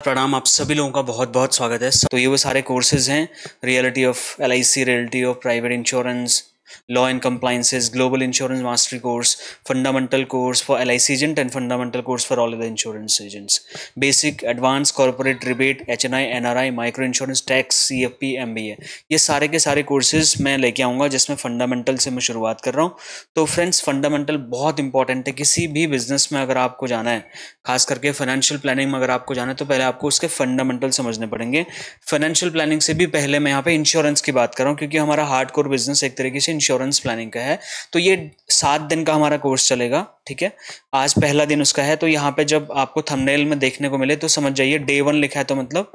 प्रणाम। आप सभी लोगों का बहुत बहुत स्वागत है। तो ये वो सारे कोर्सेज हैं, reality of LIC, reality of private insurance, law and compliances, global insurance mastery course, fundamental course for LIC agent and fundamental course for all other insurance agents, basic advance corporate rebate, HNI, NRI, micro insurance, tax, CFP, MBA, ये सारे के सारे courses मैं लेके आऊँगा, जिसमें fundamental से मैं शुरुआत कर रहा हूँ। तो फ्रेंड्स, फंडामेंटल बहुत इंपॉर्टेंट है। किसी भी बिजनेस में अगर आपको जाना है, खास करके फाइनेंशियल प्लानिंग में अगर आपको जाना है, तो पहले आपको उसके फंडामेंटल समझने पड़ेंगे। फाइनेंशियल प्लानिंग से भी पहले मैं यहाँ पे इंश्योरेंस की बात कर रहा हूँ, क्योंकि हमारा हार्डकोर बिजनेस एक तरीके से इंश्योरेंस प्लानिंग का है। तो ये 7 दिन का हमारा कोर्स चलेगा, ठीक है। आज पहला दिन उसका है। तो यहाँ पे जब आपको थंबनेल में देखने को मिले तो समझ जाइए डे 1 लिखा है तो मतलब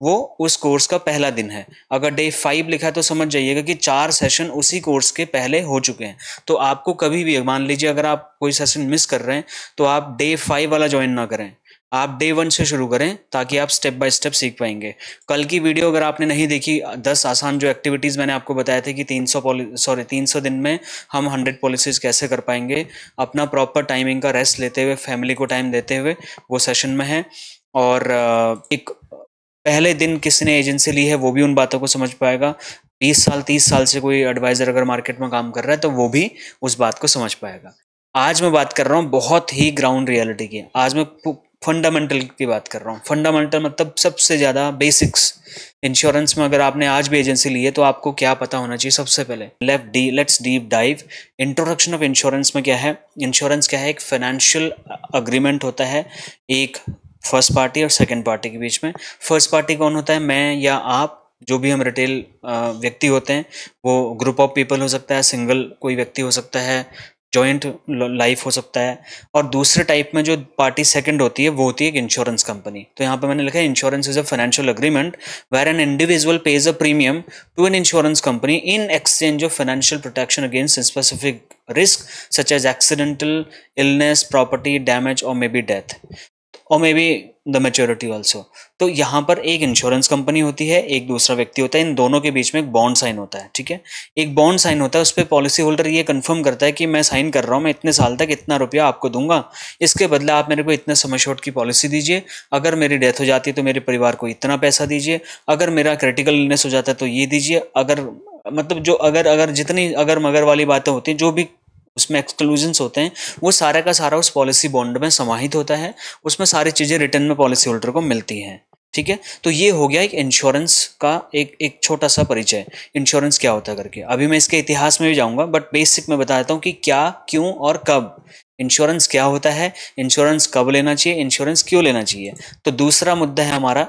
वो उस कोर्स का पहला दिन है। अगर डे 5 लिखा है तो समझ जाइएगा कि 4 सेशन उसी कोर्स के पहले हो चुके हैं। तो आपको कभी भी, मान लीजिए अगर आप कोई सेशन मिस कर रहे हैं, तो आप डे 5 वाला ज्वाइन ना करें, आप डे 1 से शुरू करें, ताकि आप स्टेप बाय स्टेप सीख पाएंगे। कल की वीडियो अगर आपने नहीं देखी, 10 आसान जो एक्टिविटीज़ मैंने आपको बताया थे कि 300 दिन में हम 100 पॉलिसीज कैसे कर पाएंगे, अपना प्रॉपर टाइमिंग का रेस्ट लेते हुए, फैमिली को टाइम देते हुए, वो सेशन में है। और एक पहले दिन किसी ने एजेंसी ली है वो भी उन बातों को समझ पाएगा। 20 साल 30 साल से कोई एडवाइजर अगर मार्केट में काम कर रहा है तो वो भी उस बात को समझ पाएगा। आज मैं बात कर रहा हूँ बहुत ही ग्राउंड रियलिटी की। आज मैं फंडामेंटल की बात कर रहा हूँ। फंडामेंटल मतलब सबसे ज़्यादा बेसिक्स। इंश्योरेंस में अगर आपने आज भी एजेंसी ली है तो आपको क्या पता होना चाहिए सबसे पहले। Let's deep dive. Introduction of insurance में क्या है? इंश्योरेंस क्या है? एक फाइनेंशियल अग्रीमेंट होता है एक फर्स्ट पार्टी और सेकंड पार्टी के बीच में। फर्स्ट पार्टी कौन होता है? मैं या आप, जो भी हम रिटेल व्यक्ति होते हैं। वो ग्रुप ऑफ पीपल हो सकता है, सिंगल कोई व्यक्ति हो सकता है, जॉइंट लाइफ हो सकता है। और दूसरे टाइप में जो पार्टी सेकंड होती है वो होती है एक इंश्योरेंस कंपनी। तो यहाँ पे मैंने लिखा है insurance is a financial agreement where an individual pays a premium to an insurance company in exchange of financial protection against specific risk such as accidental illness, property damage और maybe death और may be the maturity also. तो यहाँ पर एक insurance company होती है, एक दूसरा व्यक्ति होता है, इन दोनों के बीच में एक बॉन्ड साइन होता है, ठीक है। एक बॉन्ड साइन होता है, उस पर पॉलिसी होल्डर ये कंफर्म करता है कि मैं साइन कर रहा हूँ, मैं इतने साल तक इतना रुपया आपको दूंगा, इसके बदले आप मेरे को इतने सम एश्योर्ड की पॉलिसी दीजिए। अगर मेरी डेथ हो जाती है तो मेरे परिवार को इतना पैसा दीजिए, अगर मेरा क्रिटिकल इलनेस हो जाता है तो ये दीजिए। अगर मतलब जो अगर अगर जितनी अगर मगर वाली बातें होती हैं, जो भी उसमें एक्सक्लूजन्स होते हैं, वो सारा का सारा उस पॉलिसी बॉन्ड में समाहित होता है। उसमें सारी चीज़ें रिटर्न में पॉलिसी होल्डर को मिलती हैं, ठीक है। तो ये हो गया एक इंश्योरेंस का एक छोटा सा परिचय, इंश्योरेंस क्या होता है करके। अभी मैं इसके इतिहास में भी जाऊंगा, बट बेसिक में बता देता हूँ कि क्या, क्यों और कब इंश्योरेंस क्या होता है, इंश्योरेंस कब लेना चाहिए, इंश्योरेंस क्यों लेना चाहिए। तो दूसरा मुद्दा है हमारा,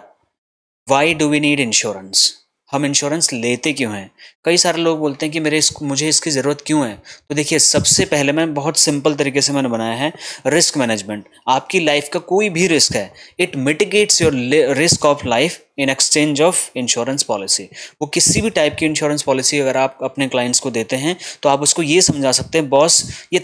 why do we need insurance? हम इंश्योरेंस लेते क्यों हैं? कई सारे लोग बोलते हैं कि मुझे इसकी ज़रूरत क्यों है। तो देखिए, सबसे पहले मैं बहुत सिंपल तरीके से मैंने बनाया है रिस्क मैनेजमेंट। आपकी लाइफ का कोई भी रिस्क है, it mitigates your risk of life in exchange of insurance policy. वो किसी भी टाइप की इंश्योरेंस पॉलिसी अगर आप अपने क्लाइंट्स को देते हैं तो आप उसको ये समझा सकते हैं, बॉस ये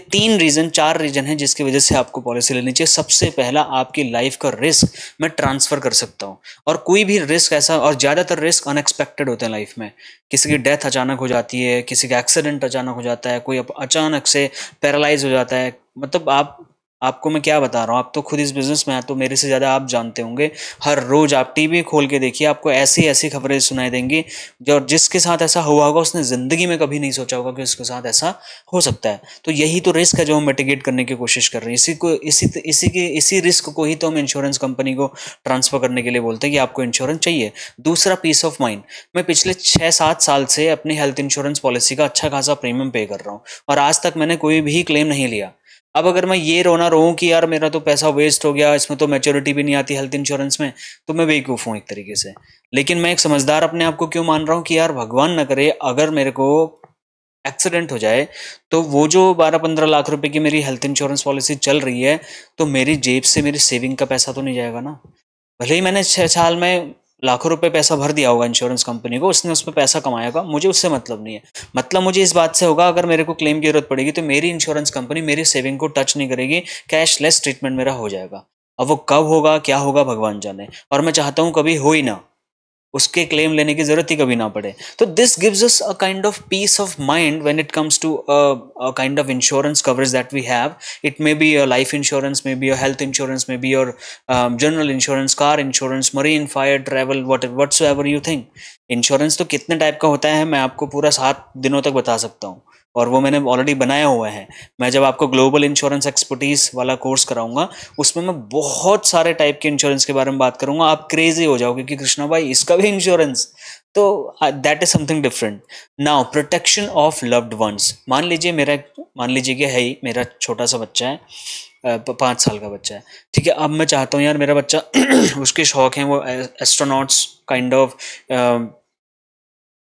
4 रीजन है जिसकी वजह से आपको पॉलिसी लेनी चाहिए। सबसे पहला, आपकी लाइफ का रिस्क मैं ट्रांसफर कर सकता हूँ। और कोई भी रिस्क ऐसा, और ज़्यादातर रिस्क अनएक्सपेक्टेड होते हैं लाइफ में। किसी की डेथ अचानक हो जाती है, किसी का एक्सीडेंट अचानक हो जाता है, कोई अचानक से पैरालाइज हो जाता है। मतलब आपको मैं क्या बता रहा हूँ, आप तो खुद इस बिजनेस में हैं तो मेरे से ज़्यादा आप जानते होंगे। हर रोज़ आप टीवी खोल के देखिए, आपको ऐसी ऐसी खबरें सुनाई देंगी, जो जिसके साथ ऐसा हुआ होगा उसने ज़िंदगी में कभी नहीं सोचा होगा कि उसके साथ ऐसा हो सकता है। तो यही तो रिस्क है जो हम मिटिगेट करने की कोशिश कर रहे हैं। इसी रिस्क को ही तो हम इंश्योरेंस कंपनी को ट्रांसफर करने के लिए बोलते हैं कि आपको इंश्योरेंस चाहिए। दूसरा, पीस ऑफ माइंड। मैं पिछले 6-7 साल से अपनी हेल्थ इंश्योरेंस पॉलिसी का अच्छा खासा प्रीमियम पे कर रहा हूँ, और आज तक मैंने कोई भी क्लेम नहीं लिया। अब अगर मैं ये रोना रोऊं कि यार मेरा तो पैसा वेस्ट हो गया, इसमें तो मैच्योरिटी भी नहीं आती हेल्थ इंश्योरेंस में, तो मैं बेवकूफ़ हूँ एक तरीके से। लेकिन मैं एक समझदार अपने आप को क्यों मान रहा हूँ कि यार भगवान न करे अगर मेरे को एक्सीडेंट हो जाए, तो वो जो 12-15 लाख रुपए की मेरी हेल्थ इंश्योरेंस पॉलिसी चल रही है, तो मेरी जेब से मेरी सेविंग का पैसा तो नहीं जाएगा ना। भले ही मैंने 6 साल में लाखों रुपए पैसा भर दिया होगा इंश्योरेंस कंपनी को, उसने उस पर पैसा कमाया होगा, मुझे उससे मतलब नहीं है। मतलब मुझे इस बात से होगा, अगर मेरे को क्लेम की जरूरत पड़ेगी तो मेरी इंश्योरेंस कंपनी मेरी सेविंग को टच नहीं करेगी, कैशलेस ट्रीटमेंट मेरा हो जाएगा। अब वो कब होगा, क्या होगा, भगवान जाने। और मैं चाहता हूँ कभी हो ही ना। उसके क्लेम लेने की जरूरत ही कभी ना पड़े। तो this gives us a kind of peace of mind when it comes to a kind of insurance coverage that we have. It may be your life insurance, may be your health insurance, may be your general insurance, car insurance, marine, fire, travel, whatsoever you think. Insurance तो कितने type का होता है मैं आपको पूरा 7 दिनों तक बता सकता हूँ, और वो मैंने ऑलरेडी बनाया हुआ है। मैं जब आपको ग्लोबल इंश्योरेंस एक्सपर्टीज वाला कोर्स कराऊंगा उसमें मैं बहुत सारे टाइप के इंश्योरेंस के बारे में बात करूंगा, आप क्रेजी हो जाओगे कि कृष्णा भाई इसका भी इंश्योरेंस। तो that is something different. Now protection of loved once. मान लीजिए कि है ही मेरा छोटा सा बच्चा है, 5 साल का बच्चा है, ठीक है। अब मैं चाहता हूँ यार मेरा बच्चा उसके शौक हैं वो astronauts kind of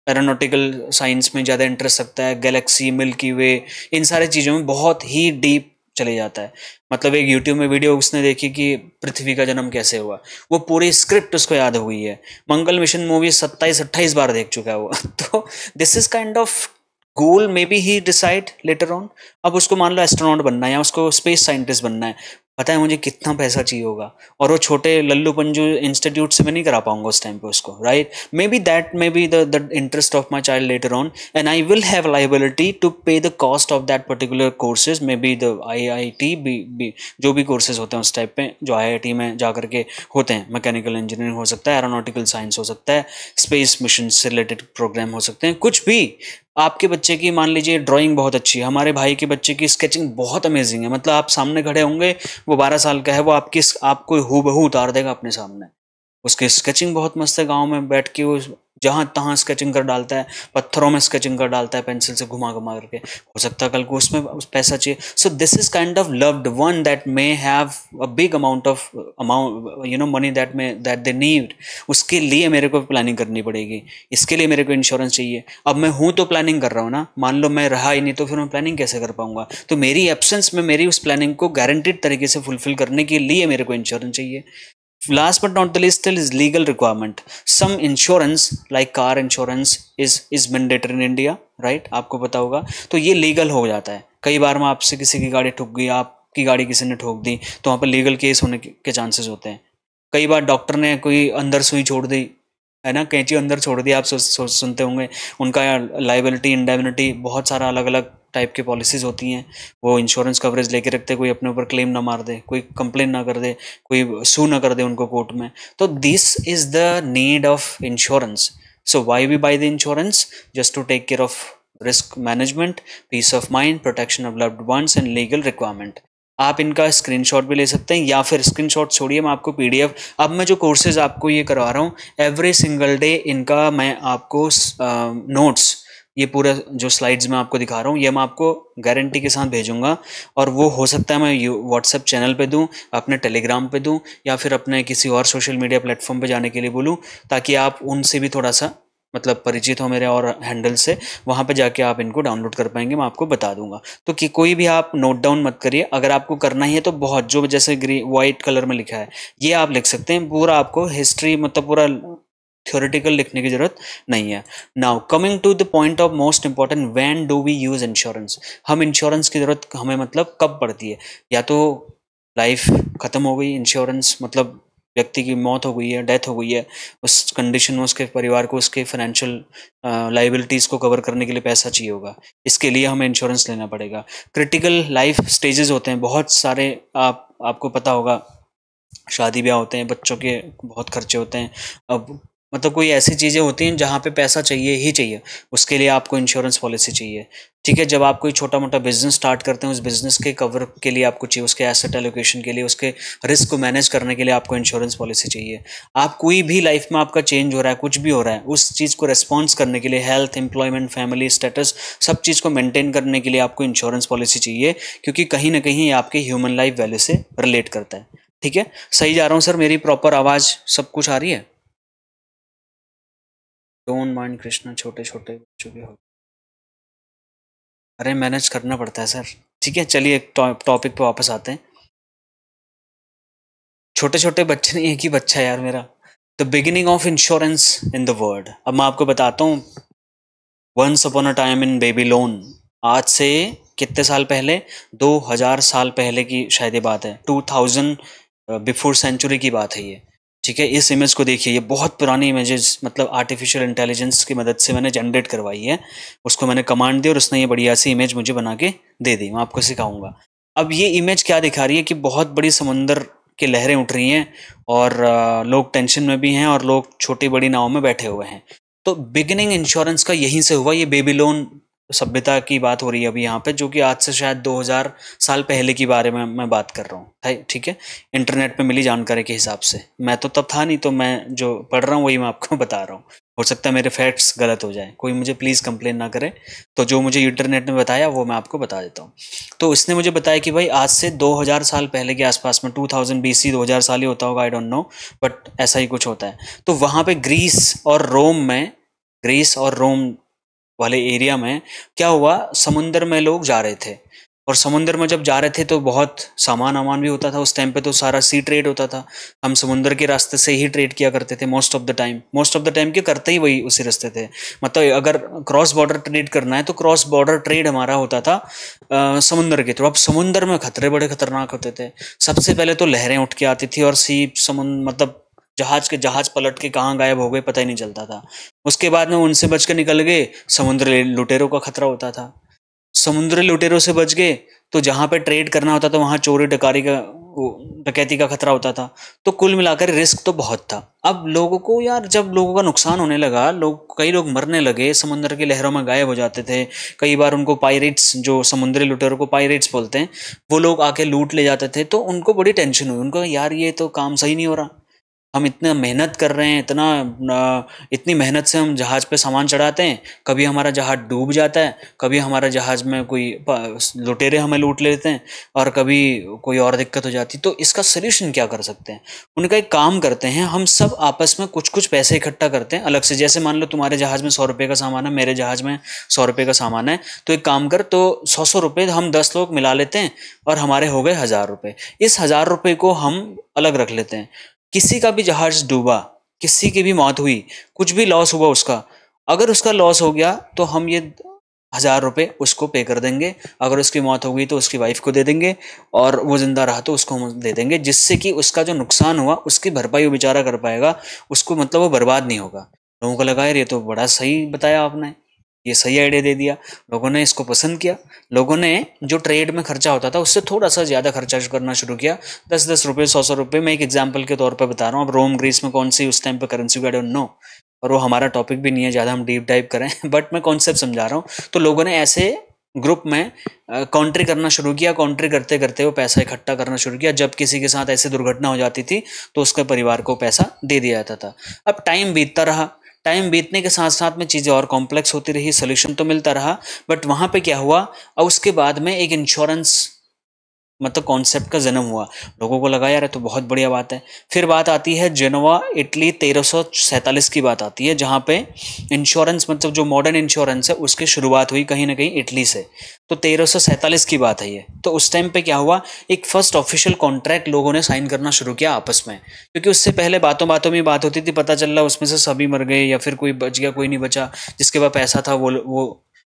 aeronautical science में ज़्यादा इंटरेस्ट रखता है, गैलेक्सी, मिल्की वे, इन सारी चीज़ों में बहुत ही डीप चले जाता है। मतलब एक यूट्यूब में वीडियो उसने देखी कि पृथ्वी का जन्म कैसे हुआ, वो पूरी स्क्रिप्ट उसको याद हो गई है। मंगल मिशन मूवी 27-28 बार देख चुका है वो तो this is kind of goal may be he decide later on. अब उसको मान लो एस्ट्रोनॉट बनना है या उसको स्पेस साइंटिस्ट बनना है, पता है मुझे कितना पैसा चाहिए होगा, और वो छोटे लल्लू पंजू इंस्टीट्यूट से मैं नहीं करा पाऊंगा उस टाइम पे उसको, right. May be that may B the interest of my child later on, and I will have liability to pay the cost of that particular courses, may B the IIT B जो भी courses होते हैं उस type पे जो IIT में जा करके होते हैं। मैकेनिकल इंजीनियरिंग हो सकता है, एरोनॉटिकल साइंस हो सकता है, स्पेस मिशन से रिलेटेड प्रोग्राम हो सकते हैं, कुछ भी। आपके बच्चे की मान लीजिए ड्राइंग बहुत अच्छी है, हमारे भाई के बच्चे की स्केचिंग बहुत अमेजिंग है, मतलब आप सामने खड़े होंगे, वो 12 साल का है, वो आपको हूबहू उतार देगा अपने सामने। उसकी स्केचिंग बहुत मस्त है, गांव में बैठ के वो जहां तहां स्केचिंग कर डालता है, पत्थरों में स्केचिंग कर डालता है पेंसिल से घुमा घुमा करके। हो सकता है कल को उसमें पैसा चाहिए। So this is kind of loved one that may have a big amount money that they need. उसके लिए मेरे को प्लानिंग करनी पड़ेगी, इसके लिए मेरे को इंश्योरेंस चाहिए। अब मैं हूं तो प्लानिंग कर रहा हूं ना, मान लो मैं रहा ही नहीं तो फिर मैं प्लानिंग कैसे कर पाऊंगा। तो मेरी एब्सेंस में मेरी उस प्लानिंग को गारंटीड तरीके से फुलफिल करने के लिए मेरे को इंश्योरेंस चाहिए। Last but not the least still is legal requirement. Some insurance like car insurance is mandatory in India, right? आपको पता होगा। तो ये लीगल हो जाता है। कई बार में आपसे किसी की गाड़ी ठुक गई, आपकी गाड़ी किसी ने ठोक दी, तो वहाँ पर लीगल केस होने के चांसेस होते हैं। कई बार डॉक्टर ने कोई अंदर सुई छोड़ दी, है ना, कैंची अंदर छोड़ दी, आप सुनते होंगे। उनका लाइबिलिटी, इंडेमनिटी, बहुत सारा अलग अलग टाइप की पॉलिसीज होती हैं। वो इंश्योरेंस कवरेज लेके रखते हैं, कोई अपने ऊपर क्लेम ना मार दे, कोई कंप्लेन ना कर दे, कोई सू ना कर दे उनको कोर्ट में। तो this is the need of insurance. So why we buy the insurance? Just to take care of risk management, peace of mind, protection of loved ones and legal requirement. आप इनका स्क्रीनशॉट भी ले सकते हैं, या फिर स्क्रीनशॉट छोड़िए, मैं आपको PDF, अब मैं जो कोर्सेज आपको ये करवा रहा हूँ एवरी सिंगल डे इनका मैं आपको नोट्स, ये पूरा जो स्लाइड्स मैं आपको दिखा रहा हूँ ये मैं आपको गारंटी के साथ भेजूंगा। और वो हो सकता है मैं व्हाट्सएप चैनल पे दूँ, अपने टेलीग्राम पे दूँ, या फिर अपने किसी और सोशल मीडिया प्लेटफॉर्म पे जाने के लिए बोलूँ, ताकि आप उनसे भी थोड़ा सा मतलब परिचित हो मेरे और हैंडल से, वहाँ पे जाके आप इनको डाउनलोड कर पाएंगे, मैं आपको बता दूंगा। तो कि कोई भी आप नोट डाउन मत करिए, अगर आपको करना ही है तो बहुत जो जैसे वाइट कलर में लिखा है ये आप लिख सकते हैं, पूरा आपको हिस्ट्री मतलब पूरा थ्योरेटिकल लिखने की जरूरत नहीं है। Now coming to the point of most important, when do we use insurance? हम इंश्योरेंस की जरूरत हमें मतलब कब पड़ती है? या तो लाइफ खत्म हो गई, इंश्योरेंस मतलब व्यक्ति की मौत हो गई है, डेथ हो गई है, उस कंडीशन में उसके परिवार को उसके फाइनेंशियल लाइबिलिटीज को कवर करने के लिए पैसा चाहिए होगा, इसके लिए हमें इंश्योरेंस लेना पड़ेगा। क्रिटिकल लाइफ स्टेजेस होते हैं बहुत सारे, आपको पता होगा, शादी ब्याह होते हैं, बच्चों के बहुत खर्चे होते हैं। अब मतलब कोई ऐसी चीज़ें होती हैं जहाँ पे पैसा चाहिए ही चाहिए, उसके लिए आपको इंश्योरेंस पॉलिसी चाहिए, ठीक है। जब आप कोई छोटा मोटा बिजनेस स्टार्ट करते हैं, उस बिजनेस के कवर के लिए आपको चाहिए, उसके एसेट एलोकेशन के लिए, उसके रिस्क को मैनेज करने के लिए आपको इंश्योरेंस पॉलिसी चाहिए। आप कोई भी लाइफ में आपका चेंज हो रहा है, कुछ भी हो रहा है, उस चीज़ को रेस्पॉन्स करने के लिए, हेल्थ, एम्प्लॉयमेंट, फैमिली स्टेटस, सब चीज़ को मेंटेन करने के लिए आपको इंश्योरेंस पॉलिसी चाहिए, क्योंकि कहीं ना कहीं आपके ह्यूमन लाइफ वैल्यू से रिलेट करता है। ठीक है, सही जा रहा हूँ सर? मेरी प्रॉपर आवाज़ सब कुछ आ रही है? डोंट माइंड कृष्णा, छोटे छोटे बच्चों के हो, अरे मैनेज करना पड़ता है सर। ठीक है, चलिए टॉपिक पे वापस आते हैं। छोटे छोटे बच्चे नहीं, एक ही बच्चा है यार मेरा। The beginning of insurance in the world. अब मैं आपको बताता हूँ, once upon a time in Babylon, आज से कितने साल पहले, 2000 साल पहले की शायद ये बात है, 2000 बिफोर सेंचुरी की बात है ये। ठीक है, इस इमेज को देखिए, ये बहुत पुरानी इमेजेस मतलब आर्टिफिशियल इंटेलिजेंस की मदद से मैंने जनरेट करवाई है। उसको मैंने कमांड दी और उसने ये बढ़िया सी इमेज मुझे बना के दे दी। मैं आपको सिखाऊंगा। अब ये इमेज क्या दिखा रही है कि बहुत बड़ी समुंदर की लहरें उठ रही हैं और लोग टेंशन में भी हैं और लोग छोटी बड़ी नाव में बैठे हुए हैं। तो बिगिनिंग इंश्योरेंस का यहीं से हुआ। ये बेबीलोन सभ्यता की बात हो रही है अभी यहाँ पे, जो कि आज से शायद 2000 साल पहले के बारे में मैं बात कर रहा हूँ। ठीक है, इंटरनेट पे मिली जानकारी के हिसाब से। मैं तो तब था नहीं, तो मैं जो पढ़ रहा हूँ वही मैं आपको बता रहा हूँ। हो सकता है मेरे फैक्ट्स गलत हो जाए, कोई मुझे प्लीज़ कंप्लेन ना करे। तो जो मुझे इंटरनेट ने बताया वो मैं आपको बता देता हूँ। तो इसने मुझे बताया कि भाई आज से 2000 साल पहले के आसपास में, 2000 BC, 2000 साल ही होता होगा, आई डोंट नो, बट ऐसा ही कुछ होता है। तो वहाँ पे ग्रीस और रोम वाले एरिया में क्या हुआ, समुंदर में लोग जा रहे थे। और समुंदर में जब जा रहे थे तो बहुत सामान वामान भी होता था उस टाइम पे, तो सारा सी ट्रेड होता था। हम समुंदर के रास्ते से ही ट्रेड किया करते थे मोस्ट ऑफ द टाइम के करते ही वही उसी रास्ते थे। मतलब अगर क्रॉस बॉर्डर ट्रेड करना है तो क्रॉस बॉर्डर ट्रेड हमारा होता था समुंदर के थ्रू। अब समुंदर में खतरे बड़े खतरनाक होते थे। सबसे पहले तो लहरें उठ के आती थी और समुद्र मतलब जहाज पलट के कहाँ गायब हो गए पता ही नहीं चलता था। उसके बाद में उनसे बच के निकल गए, समुद्री लुटेरों का खतरा होता था। समुद्री लुटेरों से बच गए तो जहां पे ट्रेड करना होता था वहां चोरी डकैती का खतरा होता था। तो कुल मिलाकर रिस्क तो बहुत था। अब लोगों को यार, जब लोगों का नुकसान होने लगा, कई लोग मरने लगे, समुद्र की लहरों में गायब हो जाते थे। कई बार उनको पायरेट्स, जो समुद्री लुटेरों को पायरेट्स बोलते हैं, वो लोग आके लूट ले जाते थे। तो उनको बड़ी टेंशन हुई। उनको यार ये तो काम सही नहीं हो रहा। हम इतना मेहनत कर रहे हैं, इतनी मेहनत से हम जहाज पे सामान चढ़ाते हैं, कभी हमारा जहाज डूब जाता है, कभी हमारा जहाज में कोई लुटेरे हमें लूट लेते हैं, और कभी कोई और दिक्कत हो जाती है। तो इसका सोल्यूशन क्या कर सकते हैं? उनका एक काम करते हैं, हम सब आपस में कुछ कुछ पैसे इकट्ठा करते हैं अलग से। जैसे मान लो तुम्हारे जहाज में 100 रुपये का सामान है, मेरे जहाज में 100 रुपये का सामान है, तो एक काम कर, तो 100 रुपये हम 10 लोग मिला लेते हैं और हमारे हो गए 1000 रुपये। इस 1000 रुपये को हम अलग रख लेते हैं। किसी का भी जहाज डूबा, किसी की भी मौत हुई, कुछ भी लॉस हुआ उसका, अगर उसका लॉस हो गया तो हम ये 1000 रुपये उसको पे कर देंगे। अगर उसकी मौत हो गई तो उसकी वाइफ को दे देंगे, और वो जिंदा रहा तो उसको हम दे देंगे, जिससे कि उसका जो नुकसान हुआ उसकी भरपाई वो बेचारा कर पाएगा। उसको मतलब वो बर्बाद नहीं होगा। लोगों को लगा यार ये तो बड़ा सही बताया आपने, ये सही आइडिया दे दिया। लोगों ने इसको पसंद किया। लोगों ने जो ट्रेड में खर्चा होता था उससे थोड़ा सा ज़्यादा खर्चा करना शुरू किया। 10-10 रुपये, 100-100 रुपये। मैं एक एग्जाम्पल के तौर पर बता रहा हूँ। अब रोम ग्रीस में कौन सी उस टाइम पे करेंसी आई डोंट नो, और वो हमारा टॉपिक भी नहीं है ज़्यादा हम डीप डाइव करें बट मैं कॉन्सेप्ट समझा रहा हूँ। तो लोगों ने ऐसे ग्रुप में कॉन्ट्री करना शुरू किया। कॉन्ट्री करते करते वो पैसा इकट्ठा करना शुरू किया। जब किसी के साथ ऐसी दुर्घटना हो जाती थी तो उसके परिवार को पैसा दे दिया जाता था। अब टाइम बीतता रहा। टाइम बीतने के साथ साथ में चीज़ें और कॉम्प्लेक्स होती रही। सोल्यूशन तो मिलता रहा, बट वहाँ पे क्या हुआ, और उसके बाद में एक इंश्योरेंस मतलब कॉन्सेप्ट का जन्म हुआ। लोगों को लगा यार ये तो बहुत बढ़िया बात है। फिर बात आती है जेनोवा, इटली, 1347 की बात आती है, जहाँ पे इंश्योरेंस मतलब जो मॉडर्न इंश्योरेंस है उसकी शुरुआत हुई कहीं ना कहीं इटली से। तो 1347 की बात है ये। तो उस टाइम पे क्या हुआ, एक फर्स्ट ऑफिशियल कॉन्ट्रैक्ट लोगों ने साइन करना शुरू किया आपस में। क्योंकि उससे पहले बातों बातों में बात होती थी, पता चल रहा उसमें से सभी मर गए या फिर कोई बच गया, कोई नहीं बचा। जिसके पास पैसा था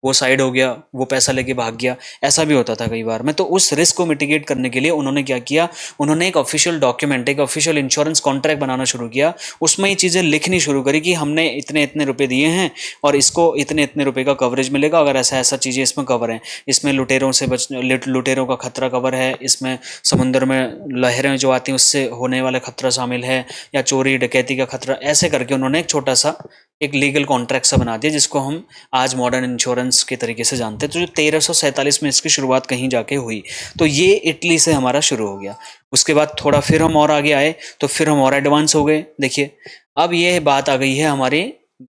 वो साइड हो गया, वो पैसा लेके भाग गया, ऐसा भी होता था कई बार में। तो उस रिस्क को मिटिगेट करने के लिए उन्होंने क्या किया, उन्होंने एक ऑफिशियल डॉक्यूमेंट, एक ऑफिशियल इंश्योरेंस कॉन्ट्रैक्ट बनाना शुरू किया। उसमें ये चीज़ें लिखनी शुरू करी कि हमने इतने इतने रुपए दिए हैं और इसको इतने इतने रुपए का कवरेज मिलेगा अगर ऐसा ऐसा चीज़ें इसमें कवर है। इसमें लुटेरों का खतरा कवर है, इसमें समुद्र में लहरें जो आती हैं उससे होने वाला खतरा शामिल है, या चोरी डकैती का खतरा। ऐसे करके उन्होंने एक छोटा सा एक लीगल कॉन्ट्रैक्ट सा बना दिया, जिसको हम आज मॉडर्न इंश्योरेंस के तरीके से जानते हैं। तो जो 1347 में इसकी शुरुआत कहीं जाके हुई, तो ये इटली से हमारा शुरू हो गया। उसके बाद थोड़ा फिर हम और आगे आए तो फिर हम और एडवांस हो गए। देखिए अब ये बात आ गई है हमारे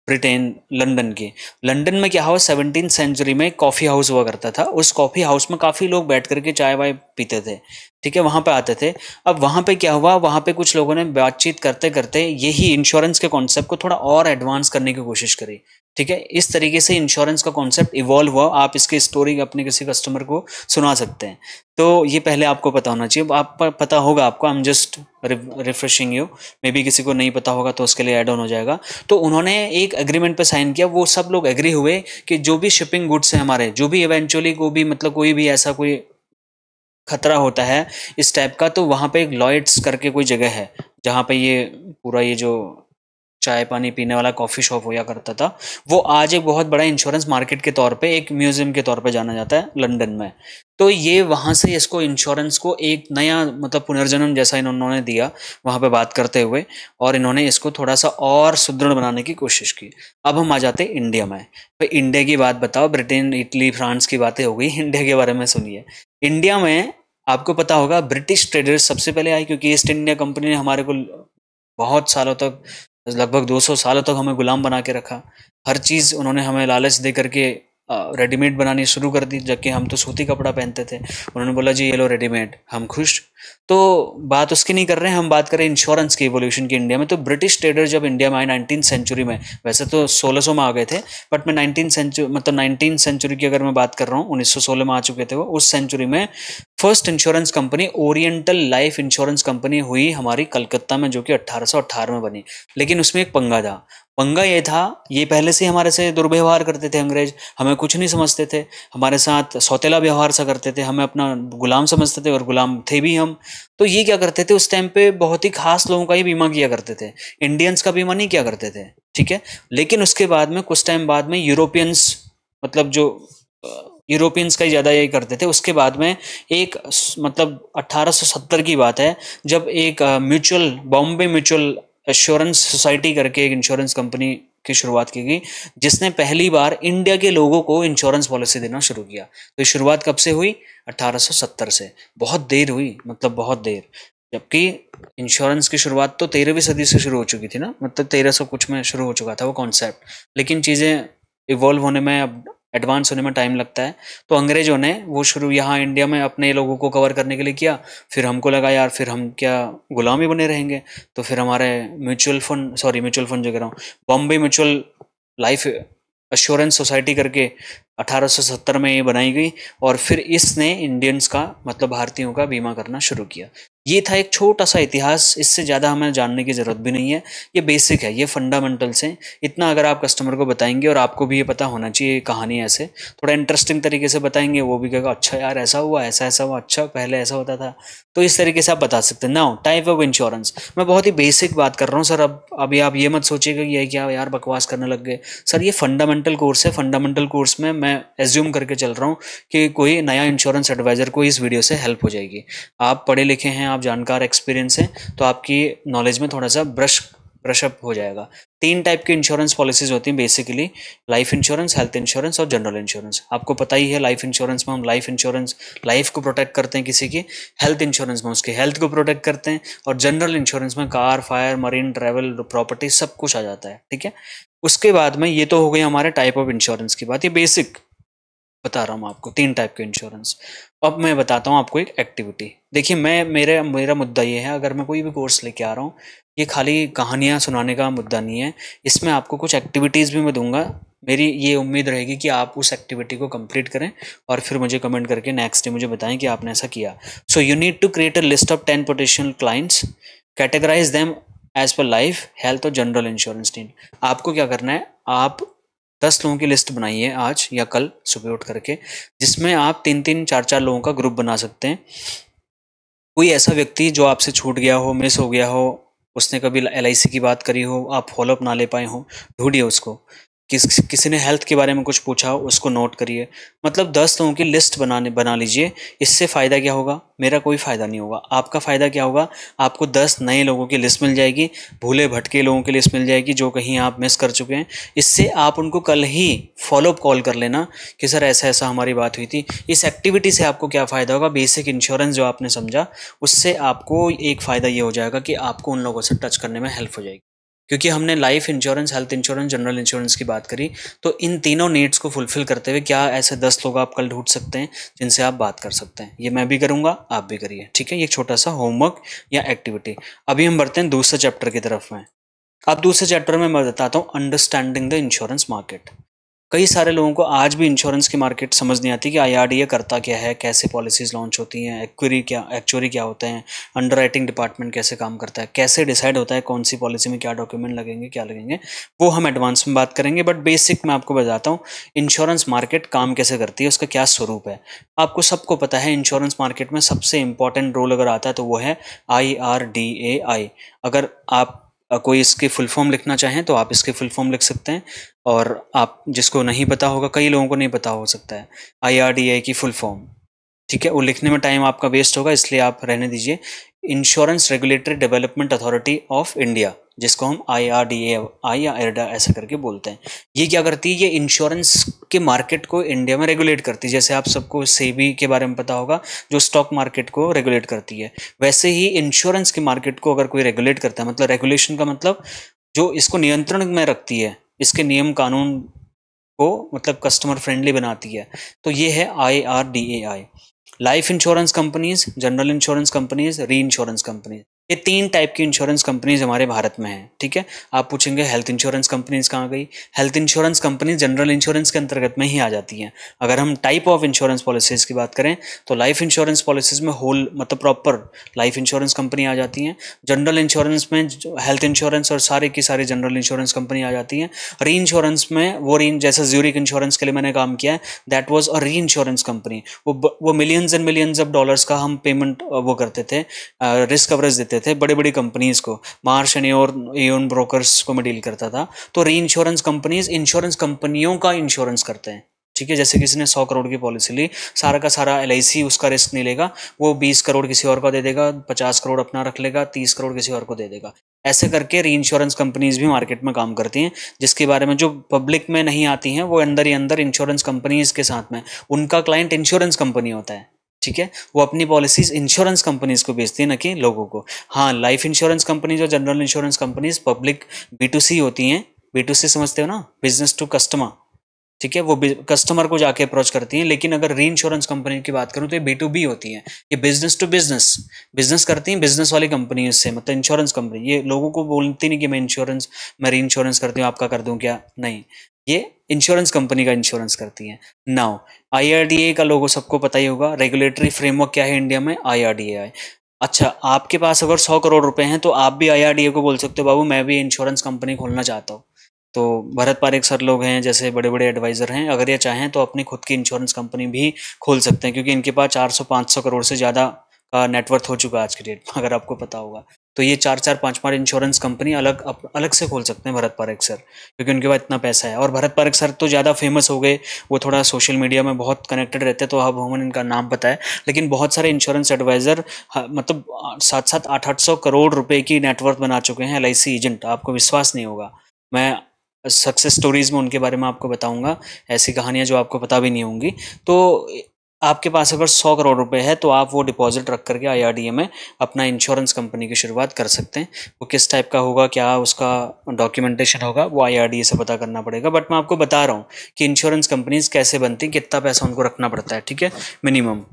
ब्रिटेन, लंदन की। लंदन में क्या हुआ, 17th सेंचुरी में कॉफ़ी हाउस हुआ करता था। उस कॉफ़ी हाउस में काफ़ी लोग बैठ करके चाय वाय पीते थे, ठीक है, वहाँ पे आते थे। अब वहाँ पे क्या हुआ, वहाँ पे कुछ लोगों ने बातचीत करते करते यही इंश्योरेंस के कॉन्सेप्ट को थोड़ा और एडवांस करने की कोशिश करी, ठीक है। इस तरीके से इंश्योरेंस का कॉन्सेप्ट इवॉल्व हुआ। आप इसकी स्टोरी अपने किसी कस्टमर को सुना सकते हैं। तो ये पहले आपको पता होना चाहिए। आप पता होगा आपको, I am just refreshing you, may be किसी को नहीं पता होगा तो उसके लिए ऐड ऑन हो जाएगा। तो उन्होंने एक एग्रीमेंट पे साइन किया। वो सब लोग एग्री हुए कि जो भी शिपिंग गुड्स हैं हमारे, जो भी इवेंचुअली को भी मतलब कोई भी ऐसा कोई खतरा होता है इस टाइप का, तो वहाँ पे एक लॉयड्स करके कोई जगह है जहाँ पे ये पूरा ये जो चाय पानी पीने वाला कॉफ़ी शॉप होया करता था, वो आज एक बहुत बड़ा इंश्योरेंस मार्केट के तौर पे, एक म्यूज़ियम के तौर पे जाना जाता है लंदन में। तो ये वहाँ से इसको इंश्योरेंस को एक नया मतलब पुनर्जन्म जैसा इन्होंने दिया वहाँ पे बात करते हुए, और इन्होंने इसको थोड़ा सा और सुदृढ़ बनाने की कोशिश की। अब हम आ जाते हैं इंडिया में। भाई इंडिया की बात बताओ, ब्रिटेन इटली फ्रांस की बातें हो गई, इंडिया के बारे में सुनिए। इंडिया में आपको पता होगा ब्रिटिश ट्रेडर्स सबसे पहले आए, क्योंकि ईस्ट इंडिया कंपनी ने हमारे को बहुत सालों तक, लगभग 200 सालों तक हमें गुलाम बना के रखा। हर चीज़ उन्होंने हमें लालच दे करके रेडीमेड बनानी शुरू कर दी, जबकि हम तो सूती कपड़ा पहनते थे। उन्होंने बोला जी ये लो रेडीमेड, हम खुश। तो बात उसकी नहीं कर रहे हैं, हम बात करें इंश्योरेंस की इवोल्यूशन की इंडिया में। तो ब्रिटिश ट्रेडर जब इंडिया में आए 19वीं सेंचुरी में, वैसे तो 1600 में आ गए थे, बट मैं 19वीं सेंचुरी की अगर मैं बात कर रहा हूँ, 1916 में आ चुके थे वो। उस सेंचुरी में first insurance company oriental life insurance company हुई हमारी कलकत्ता में, जो कि 1818 में बनी। लेकिन उसमें एक पंगा था। पंगा ये था, ये पहले से हमारे से दुर्व्यवहार करते थे अंग्रेज, हमें कुछ नहीं समझते थे, हमारे साथ सौतेला व्यवहार सा करते थे, हमें अपना गुलाम समझते थे और गुलाम थे भी हम। तो ये क्या करते थे उस टाइम पे, बहुत ही खास लोगों का ही बीमा किया करते थे, इंडियंस का बीमा नहीं किया करते थे, ठीक है। लेकिन उसके बाद में कुछ टाइम बाद में यूरोपियंस, मतलब जो यूरोपियंस का ही ज़्यादा यही करते थे। उसके बाद में एक मतलब 1870 की बात है, जब एक mutual Bombay mutual assurance society करके एक इंश्योरेंस कंपनी की शुरुआत की गई, जिसने पहली बार इंडिया के लोगों को इंश्योरेंस पॉलिसी देना शुरू किया। तो ये शुरुआत कब से हुई? 1870 से। बहुत देर हुई, मतलब बहुत देर। जबकि इंश्योरेंस की शुरुआत तो 13वीं सदी से शुरू हो चुकी थी ना, मतलब 1300 कुछ में शुरू हो चुका था वो कॉन्सेप्ट। लेकिन चीज़ें इवॉल्व होने में, अब एडवांस होने में टाइम लगता है। तो अंग्रेजों ने वो शुरू यहाँ इंडिया में अपने लोगों को कवर करने के लिए किया। फिर हमको लगा यार फिर हम क्या गुलाम ही बने रहेंगे, तो फिर हमारे म्यूचुअल फंड जो कह रहा हूँ, Bombay mutual life assurance society करके 1870 में ये बनाई गई। और फिर इसने इंडियंस का, मतलब भारतीयों का बीमा करना शुरू किया। ये था एक छोटा सा इतिहास, इससे ज़्यादा हमें जानने की ज़रूरत भी नहीं है। ये बेसिक है, ये फंडामेंटल्स हैं। इतना अगर आप कस्टमर को बताएंगे, और आपको भी ये पता होना चाहिए कहानी ऐसे थोड़ा इंटरेस्टिंग तरीके से बताएंगे, वो भी कहेगा अच्छा यार ऐसा हुआ, ऐसा ऐसा हुआ, अच्छा पहले ऐसा होता था। तो इस तरीके से आप बता सकते हैं। नाउ टाइप ऑफ इंश्योरेंस, मैं बहुत ही बेसिक बात कर रहा हूँ सर। अब अभी आप ये मत सोचिएगा कि ये क्या यार बकवास करने लग गए सर। ये फंडामेंटल कोर्स है। फंडामेंटल कोर्स में मैं एज्यूम करके चल रहा हूँ कि कोई नया इंश्योरेंस एडवाइज़र को इस वीडियो से हेल्प हो जाएगी। आप पढ़े लिखे हैं, आप जानकार, एक्सपीरियंस हैं, तो आपकी नॉलेज में थोड़ा सा ब्रशअप हो जाएगा। 3 टाइप की इंश्योरेंस पॉलिसीज होती हैं basically, life insurance, health insurance और जनरल इंश्योरेंस। आपको पता ही है, लाइफ इंश्योरेंस में हम लाइफ को प्रोटेक्ट करते हैं किसी की, हेल्थ इंश्योरेंस में उसके हेल्थ को प्रोटेक्ट करते हैं, और जनरल इंश्योरेंस में car, fire, marine, travel, property सब कुछ आ जाता है, ठीक है। उसके बाद में ये तो हो गई हमारे टाइप ऑफ इंश्योरेंस की बात, ये बेसिक बता रहा हूँ आपको 3 टाइप के इंश्योरेंस। अब मैं बताता हूँ आपको एक एक्टिविटी। देखिए मेरा मुद्दा ये है, अगर मैं कोई भी कोर्स लेके आ रहा हूँ, ये खाली कहानियाँ सुनाने का मुद्दा नहीं है। इसमें आपको कुछ एक्टिविटीज़ भी मैं दूंगा। मेरी ये उम्मीद रहेगी कि आप उस एक्टिविटी को कंप्लीट करें और फिर मुझे कमेंट करके नेक्स्ट डे मुझे बताएं कि आपने ऐसा किया। So you need to create a list of 10 potential clients, categorize them as per life, health और जनरल इंश्योरेंस नीड। आपको क्या करना है, आप 10 लोगों की लिस्ट बनाइए आज या कल सुबह उठ करके, जिसमें आप 3-3, 4-4 लोगों का ग्रुप बना सकते हैं। कोई ऐसा व्यक्ति जो आपसे छूट गया हो, मिस हो गया हो, उसने कभी LIC की बात करी हो, आप फॉलोअप ना ले पाए हो, ढूंढिए उसको। किसी ने हेल्थ के बारे में कुछ पूछा हो, उसको नोट करिए। मतलब 10 लोगों की लिस्ट बना लीजिए। इससे फ़ायदा क्या होगा? मेरा कोई फ़ायदा नहीं होगा। आपका फ़ायदा क्या होगा? आपको 10 नए लोगों की लिस्ट मिल जाएगी, भूले भटके लोगों की लिस्ट मिल जाएगी जो कहीं आप मिस कर चुके हैं। इससे आप उनको कल ही फॉलोअप कॉल कर लेना कि सर ऐसा ऐसा हमारी बात हुई थी। इस एक्टिविटी से आपको क्या फ़ायदा होगा? बेसिक इंश्योरेंस जो आपने समझा, उससे आपको एक फ़ायदा ये हो जाएगा कि आपको उन लोगों से टच करने में हेल्प हो जाएगी। क्योंकि हमने life insurance, health insurance, general insurance की बात करी, तो इन तीनों नीड्स को फुलफिल करते हुए क्या ऐसे 10 लोग आप कल ढूंढ सकते हैं जिनसे आप बात कर सकते हैं। ये मैं भी करूंगा, आप भी करिए, ठीक है। ये एक छोटा सा होमवर्क या एक्टिविटी। अभी हम बढ़ते हैं दूसरे चैप्टर की तरफ में। अब दूसरे चैप्टर में मैं बताता हूँ अंडरस्टैंडिंग द इंश्योरेंस मार्केट। कई सारे लोगों को आज भी इंश्योरेंस की मार्केट समझ नहीं आती कि IRDA करता क्या है, कैसे पॉलिसीज लॉन्च होती हैं, एक्चुअरी क्या होते हैं, अंडरराइटिंग डिपार्टमेंट कैसे काम करता है, कैसे डिसाइड होता है कौन सी पॉलिसी में क्या डॉक्यूमेंट लगेंगे, क्या लगेंगे, वो हम एडवांस में बात करेंगे। बट बेसिक मैं आपको बताता हूँ इंश्योरेंस मार्केट काम कैसे करती है, उसका क्या स्वरूप है। आपको सबको पता है इंश्योरेंस मार्केट में सबसे इंपॉर्टेंट रोल अगर आता है तो वो है IRDAI। अगर आप कोई इसकी फुल फॉर्म लिखना चाहें तो आप इसकी फुल फॉर्म लिख सकते हैं, और आप जिसको नहीं पता होगा, कई लोगों को नहीं पता हो सकता है IRDAI की फुल फॉर्म, ठीक है, वो लिखने में टाइम आपका वेस्ट होगा, इसलिए आप रहने दीजिए। Insurance regulatory development authority of India, जिसको हम IRDAI या IRDA ऐसा करके बोलते हैं, ये क्या करती है, ये इंश्योरेंस के मार्केट को इंडिया में रेगुलेट करती है। जैसे आप सबको सेबी के बारे में पता होगा, जो स्टॉक मार्केट को रेगुलेट करती है, वैसे ही इंश्योरेंस के मार्केट को अगर कोई रेगुलेट करता है, मतलब रेगुलेशन का मतलब जो इसको नियंत्रण में रखती है, इसके नियम कानून को मतलब कस्टमर फ्रेंडली बनाती है, तो ये है IRDAI। Life insurance companies, general insurance companies, री इंश्योरेंस कंपनीज, ये 3 टाइप की इंश्योरेंस कंपनीज हमारे भारत में हैं, ठीक है। आप पूछेंगे हेल्थ इंश्योरेंस कंपनीज कहाँ गई? Health insurance companies general insurance के अंतर्गत में ही आ जाती हैं। अगर हम टाइप ऑफ इंश्योरेंस पॉलिसीज की बात करें तो लाइफ इंश्योरेंस पॉलिसीज में होल मतलब प्रॉपर लाइफ इंश्योरेंस कंपनी आ जाती हैं। जनरल इंश्योरेंस में हेल्थ इंश्योरेंस और सारे की सारी जनरल इंश्योरेंस कंपनी आ जाती हैं। री इंश्योरेंस में वो जैसे ज्यूरिक इंश्योरेंस के लिए मैंने काम किया है, दैट वाज अ री इंश्योरेंस कंपनी। वो millions and millions of dollars का हम पेमेंट वो करते थे, रिस्क कवरेज देते थे बड़ी बड़ी कंपनीज को। मार्श एंड एओन ब्रोकर्स को मैं डील करता था। तो री इंश्योरेंस कंपनीज इंश्योरेंस कंपनियों का इंश्योरेंस करते हैं, ठीक है। जैसे किसी ने 100 करोड़ की पॉलिसी ली, सारा का सारा LIC उसका रिस्क नहीं लेगा, वो 20 करोड़ किसी और को दे देगा, 50 करोड़ अपना रख लेगा, 30 करोड़ किसी और को दे देगा। ऐसे करके री इंश्योरेंस कंपनीज भी मार्केट में काम करती हैं, जिसके बारे में जो पब्लिक में नहीं आती हैं, वो अंदर ही अंदर इंश्योरेंस कंपनीज के साथ में उनका क्लाइंट इंश्योरेंस कंपनी होता है, ठीक है। वो अपनी पॉलिसीज इंश्योरेंस कंपनीज को बेचती है, न कि लोगों को। हाँ, लाइफ इंश्योरेंस कंपनीज और general insurance companies public B2C होती हैं। B2C समझते हो ना, बिजनेस टू कस्टमर, ठीक है। वो कस्टमर को जाके अप्रोच करती हैं। लेकिन अगर री इंश्योरेंस कंपनी की बात करूं तो ये B2B होती हैं, ये बिजनेस टू बिजनेस बिजनेस करती हैं, बिजनेस वाली कंपनी से, मतलब इंश्योरेंस कंपनी। ये लोगों को बोलती नहीं कि मैं री इंश्योरेंस करती हूँ, आपका कर दूं क्या, नहीं, ये इंश्योरेंस कंपनी का इंश्योरेंस करती हैं। नाउ IRDA का लोगो सबको पता ही होगा। रेगुलेटरी फ्रेमवर्क क्या है इंडिया में? IRDAI। अच्छा, आपके पास अगर 100 करोड़ रुपए हैं तो आप भी IRDA को बोल सकते हो, बाबू मैं भी इंश्योरेंस कंपनी खोलना चाहता हूँ। तो भरत पारेख सर लोग हैं, जैसे बड़े बड़े एडवाइजर हैं, अगर ये चाहें तो अपनी खुद की इंश्योरेंस कंपनी भी खोल सकते हैं, क्योंकि इनके पास 400-500 करोड़ से ज़्यादा का नेटवर्थ हो चुका है आज के डेट में, अगर आपको पता होगा। तो ये 4-4, 5-5 इंश्योरेंस कंपनी अलग से खोल सकते हैं भरत पारेख सर, क्योंकि उनके पास इतना पैसा है। और भरत पारेख सर तो ज़्यादा फेमस हो गए, वो थोड़ा सोशल मीडिया में बहुत कनेक्टेड रहते हैं, तो अब हमें इनका नाम पता है। लेकिन बहुत सारे इंश्योरेंस एडवाइजर मतलब 700-800 करोड़ रुपए की नेटवर्थ बना चुके हैं LIC एजेंट, आपको विश्वास नहीं होगा। मैं सक्सेस स्टोरीज में उनके बारे में आपको बताऊंगा, ऐसी कहानियां जो आपको पता भी नहीं होंगी। तो आपके पास अगर 100 करोड़ रुपए है तो आप वो डिपॉजिट रख करके IRDA में अपना इंश्योरेंस कंपनी की शुरुआत कर सकते हैं। वो किस टाइप का होगा, क्या उसका डॉक्यूमेंटेशन होगा, वो IRDA से पता करना पड़ेगा। बट मैं आपको बता रहा हूँ कि इंश्योरेंस कंपनीज कैसे बनती, कितना पैसा उनको रखना पड़ता है, ठीक है, मिनिमम।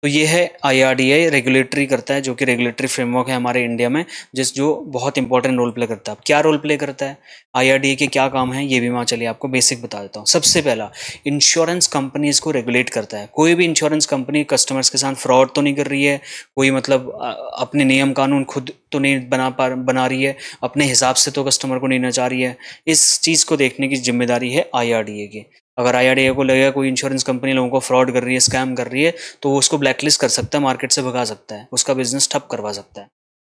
तो ये है IRDA, रेगुलेटरी करता है, जो कि रेगुलेटरी फ्रेमवर्क है हमारे इंडिया में, जो बहुत इंपॉर्टेंट रोल प्ले करता है। अब क्या रोल प्ले करता है, IRDA के क्या काम है, ये भी मैं चलिए आपको बेसिक बता देता हूँ। सबसे पहला, इंश्योरेंस कंपनीज को रेगुलेट करता है। कोई भी इंश्योरेंस कंपनी कस्टमर्स के साथ फ्रॉड तो नहीं कर रही है, कोई मतलब अपने नियम कानून खुद तो नहीं बना रही है, अपने हिसाब से तो कस्टमर को नहीं नचा रही है। इस चीज़ को देखने की जिम्मेदारी है IRDA की। अगर IRDA को लगेगा कोई इंश्योरेंस कंपनी लोगों को फ्रॉड कर रही है, स्कैम कर रही है, तो वो उसको ब्लैकलिस्ट कर सकता है, मार्केट से भगा सकता है, उसका बिजनेस ठप करवा सकता है।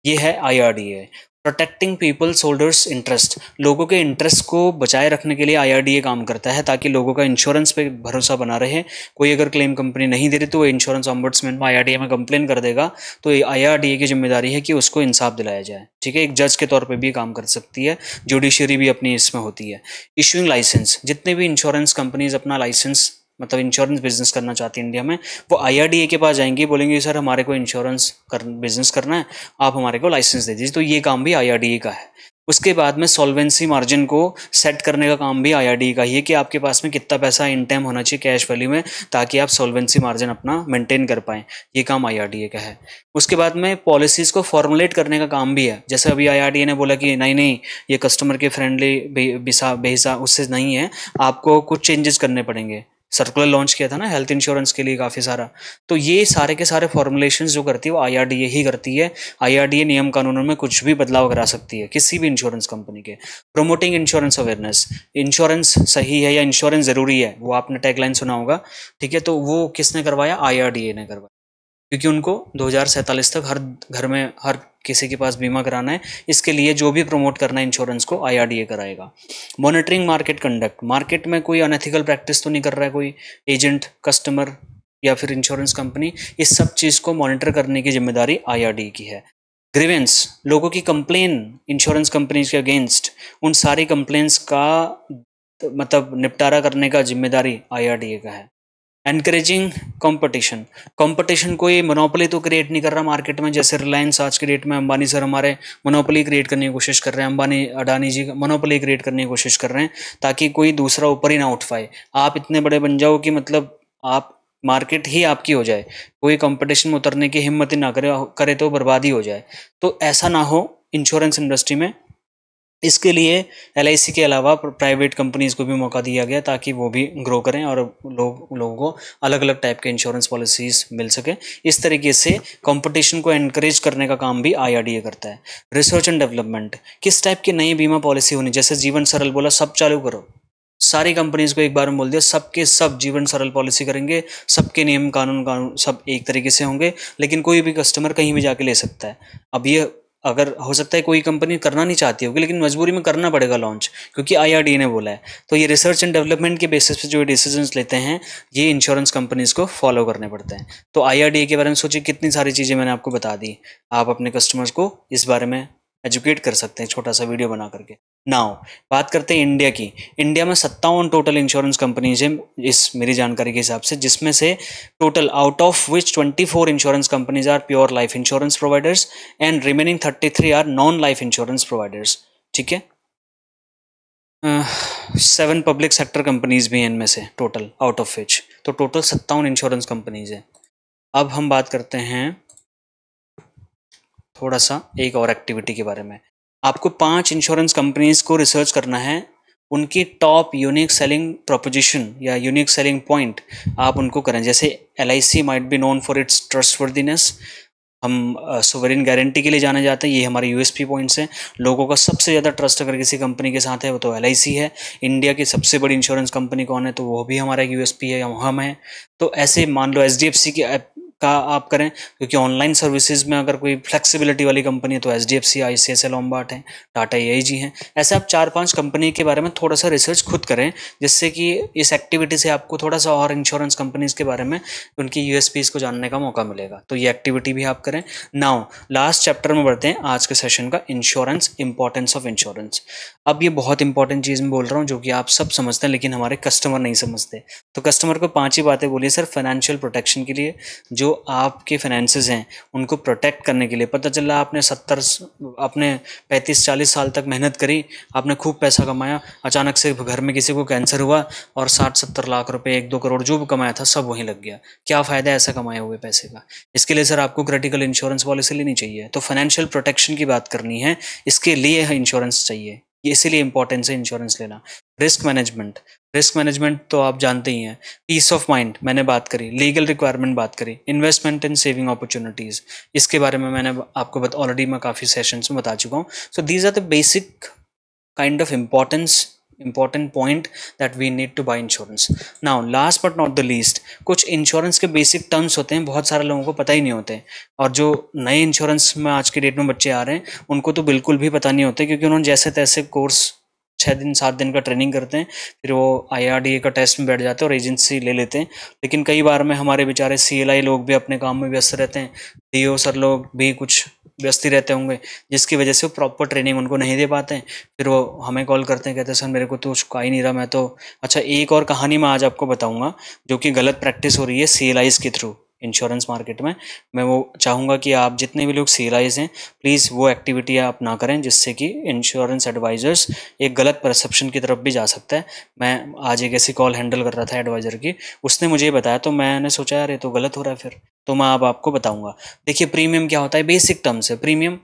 ये है IRDA। Protecting peoples holders interest, लोगों के इंटरेस्ट को बचाए रखने के लिए IRDA काम करता है, ताकि लोगों का इंश्योरेंस पे भरोसा बना रहे। कोई अगर क्लेम कंपनी नहीं दे रही तो वो इंश्योरेंस ऑम्बुड्समैन में IRDA में कंप्लेन कर देगा, तो IRDA की जिम्मेदारी है कि उसको इंसाफ दिलाया जाए, ठीक है। एक जज के तौर पर भी काम कर सकती है, जुडिशरी भी अपनी इसमें होती है। इशूइंग लाइसेंस, जितने भी इंश्योरेंस कंपनीज अपना लाइसेंस मतलब इंश्योरेंस बिजनेस करना चाहती है इंडिया में, वो IRDA के पास जाएंगी, बोलेंगे सर हमारे को इंश्योरेंस बिजनेस करना है, आप हमारे को लाइसेंस दे दीजिए। तो ये काम भी IRDA का है। उसके बाद में सॉल्वेंसी मार्जिन को सेट करने का काम भी आईआरडीए का ही है कि आपके पास में कितना पैसा इन टाइम होना चाहिए कैश वैल्यू में, ताकि आप सॉल्वेंसी मार्जिन अपना मेंटेन कर पाएं। ये काम आईआरडीए का है। उसके बाद में पॉलिसीज को फॉर्मुलेट करने का काम भी है। जैसे अभी आईआरडीए ने बोला कि नहीं नहीं, ये कस्टमर के फ्रेंडली बेहिसाब उससे नहीं है, आपको कुछ चेंजेस करने पड़ेंगे। सर्कुलर लॉन्च किया था ना हेल्थ इंश्योरेंस के लिए काफ़ी सारा। तो ये सारे के सारे फॉर्मुलेशंस जो करती है वो आईआरडीए ही करती है। आईआरडीए नियम कानूनों में कुछ भी बदलाव करा सकती है किसी भी इंश्योरेंस कंपनी के। प्रोमोटिंग इंश्योरेंस अवेयरनेस, इंश्योरेंस सही है या इंश्योरेंस ज़रूरी है, वो आपने टैगलाइन सुना होगा, ठीक है। तो वो किसने करवाया? आईआरडीए ने करवाया, क्योंकि उनको 2047 तक हर घर में हर किसी के पास बीमा कराना है। इसके लिए जो भी प्रमोट करना है इंश्योरेंस को, आईआरडीए कराएगा। मॉनिटरिंग मार्केट कंडक्ट, मार्केट में कोई अनएथिकल प्रैक्टिस तो नहीं कर रहा है कोई एजेंट, कस्टमर या फिर इंश्योरेंस कंपनी, इस सब चीज़ को मॉनिटर करने की जिम्मेदारी आईआरडीए की है। ग्रीवेंस, लोगों की कंप्लेन इंश्योरेंस कंपनीज के अगेंस्ट, उन सारी कंप्लेंट्स का मतलब निपटारा करने का जिम्मेदारी आईआरडीए का है। एनकरेजिंग कंपटीशन, कंपटीशन कोई मोनोपोली तो क्रिएट नहीं कर रहा मार्केट में। जैसे रिलायंस आज के डेट में अंबानी सर हमारे मोनोपोली क्रिएट करने की कोशिश कर रहे हैं, अंबानी अडानी जी मोनोपोली क्रिएट करने की कोशिश कर रहे हैं ताकि कोई दूसरा ऊपर ही ना उठ पाए। आप इतने बड़े बन जाओ कि मतलब आप मार्केट ही आपकी हो जाए, कोई कंपटीशन में उतरने की हिम्मत ही ना करे तो बर्बादी हो जाए। तो ऐसा ना हो इंश्योरेंस इंडस्ट्री में। इसके लिए एलआईसी के अलावा प्राइवेट कंपनीज को भी मौका दिया गया ताकि वो भी ग्रो करें और लोगों को अलग अलग टाइप के इंश्योरेंस पॉलिसीज मिल सके। इस तरीके से कंपटीशन को एनकरेज करने का काम भी आईआरडीए करता है। रिसर्च एंड डेवलपमेंट, किस टाइप की नई बीमा पॉलिसी होनी, जैसे जीवन सरल बोला सब चालू करो, सारी कंपनीज को एक बार में बोल दिया सबके सब जीवन सरल पॉलिसी करेंगे, सबके नियम कानून सब एक तरीके से होंगे, लेकिन कोई भी कस्टमर कहीं भी जाके ले सकता है। अब ये अगर हो सकता है कोई कंपनी करना नहीं चाहती होगी, लेकिन मजबूरी में करना पड़ेगा लॉन्च, क्योंकि आईआरडीए ने बोला है। तो ये रिसर्च एंड डेवलपमेंट के बेसिस पे जो डिसीजंस लेते हैं ये इंश्योरेंस कंपनीज को फॉलो करने पड़ते हैं। तो आईआरडीए के बारे में सोचिए, कितनी सारी चीज़ें मैंने आपको बता दी, आप अपने कस्टमर्स को इस बारे में एजुकेट कर सकते हैं छोटा सा वीडियो बना करके। नाउ बात करते हैं इंडिया की। इंडिया में 57 टोटल इंश्योरेंस कंपनीज हैं इस मेरी जानकारी के हिसाब से, जिसमें से total out of which 24 insurance companies are pure life insurance providers and remaining 33 are non life insurance providers, ठीक है। 7 पब्लिक सेक्टर कंपनीज भी हैं इनमें से टोटल, आउट ऑफ विच, तो टोटल 57 इंश्योरेंस कंपनीज हैं। अब हम बात करते हैं थोड़ा सा एक और एक्टिविटी के बारे में। आपको 5 इंश्योरेंस कंपनीज को रिसर्च करना है, उनकी टॉप यूनिक सेलिंग प्रोपोजिशन या यूनिक सेलिंग पॉइंट आप उनको करें। जैसे LIC might be known for its trustworthiness, हम सोवरेन गारंटी के लिए जाने जाते हैं, ये हमारे यूएसपी पॉइंट्स हैं। लोगों का सबसे ज़्यादा ट्रस्ट अगर किसी कंपनी के साथ है वो तो एलआईसी है। इंडिया की सबसे बड़ी इंश्योरेंस कंपनी कौन है, तो वो भी हमारा यूएसपी है, हम है। तो ऐसे मान लो एचडीएफसी की का आप करें, क्योंकि ऑनलाइन सर्विसेज में अगर कोई फ्लेक्सिबिलिटी वाली कंपनी है तो एचडीएफसी, आईसीआईसीआई लॉम्बार्ड है, टाटा एआईजी हैं। ऐसे आप 4-5 कंपनी के बारे में थोड़ा सा रिसर्च खुद करें, जिससे कि इस एक्टिविटी से आपको थोड़ा सा और इंश्योरेंस कंपनीज के बारे में उनकी यूएसपीज को जानने का मौका मिलेगा। तो ये एक्टिविटी भी आप करें। नाउ लास्ट चैप्टर में बढ़ते हैं आज के सेशन का, इंश्योरेंस, इंपॉर्टेंस ऑफ इंश्योरेंस। अब ये बहुत इंपॉर्टेंट चीज़ मैं बोल रहा हूँ जो कि आप सब समझते हैं लेकिन हमारे कस्टमर नहीं समझते। तो कस्टमर को 5 ही बातें बोलिए सर फाइनेंशियल प्रोटेक्शन के लिए, जो आपके फाइनेंसेस हैं उनको प्रोटेक्ट करने के लिए। पता चला आपने 35-40 साल तक मेहनत करी, आपने खूब पैसा कमाया, अचानक से घर में किसी को कैंसर हुआ और 60-70 लाख रुपए, 1-2 करोड़ जो भी कमाया था सब वहीं लग गया। क्या फ़ायदा है ऐसा कमाए हुए पैसे का? इसके लिए सर आपको क्रिटिकल इंश्योरेंस पॉलिसी लेनी चाहिए। तो फाइनेंशियल प्रोटेक्शन की बात करनी है, इसके लिए इंश्योरेंस चाहिए, इसीलिए इंपॉर्टेंस है इंश्योरेंस लेना। रिस्क मैनेजमेंट, रिस्क मैनेजमेंट तो आप जानते ही हैं। पीस ऑफ माइंड मैंने बात करी, लीगल रिक्वायरमेंट बात करी, इन्वेस्टमेंट इन सेविंग अपॉर्चुनिटीज़, इसके बारे में मैंने आपको ऑलरेडी मैं काफ़ी सेशंस में बता चुका हूँ। So these are the basic kind of important point that we need to buy insurance. Now last but not the least, कुछ इंश्योरेंस के बेसिक टर्म्स होते हैं, बहुत सारे लोगों को पता ही नहीं होते, और जो नए इंश्योरेंस में आज की डेट में बच्चे आ रहे हैं उनको तो बिल्कुल भी पता नहीं होते, क्योंकि उन्होंने जैसे तैसे कोर्स 6-7 दिन का ट्रेनिंग करते हैं, फिर वो आईआरडीए का टेस्ट में बैठ जाते हैं और एजेंसी ले लेते हैं। लेकिन कई बार में हमारे बेचारे सीएलआई लोग भी अपने काम में व्यस्त रहते हैं, डीओ सर लोग भी कुछ व्यस्त ही रहते होंगे, जिसकी वजह से वो प्रॉपर ट्रेनिंग उनको नहीं दे पाते हैं। फिर वो हमें कॉल करते हैं, कहते हैं सर मेरे को तो उसको आ ही नहीं रहा, मैं तो। अच्छा, एक और कहानी मैं आज आपको बताऊंगा जो कि गलत प्रैक्टिस हो रही है सीएलआईज के थ्रू इंश्योरेंस मार्केट में। मैं वो चाहूँगा कि आप जितने भी लोग CLIs हैं प्लीज़ वो एक्टिविटी आप ना करें, जिससे कि इंश्योरेंस एडवाइज़र्स एक गलत परसेप्शन की तरफ भी जा सकता है। मैं आज एक ऐसी कॉल हैंडल कर रहा था एडवाइज़र की, उसने मुझे ये बताया तो मैंने सोचा यार ये तो गलत हो रहा है फिर, तो मैं अब आपको बताऊँगा। देखिए प्रीमियम क्या होता है, बेसिक टर्म्स है। प्रीमियम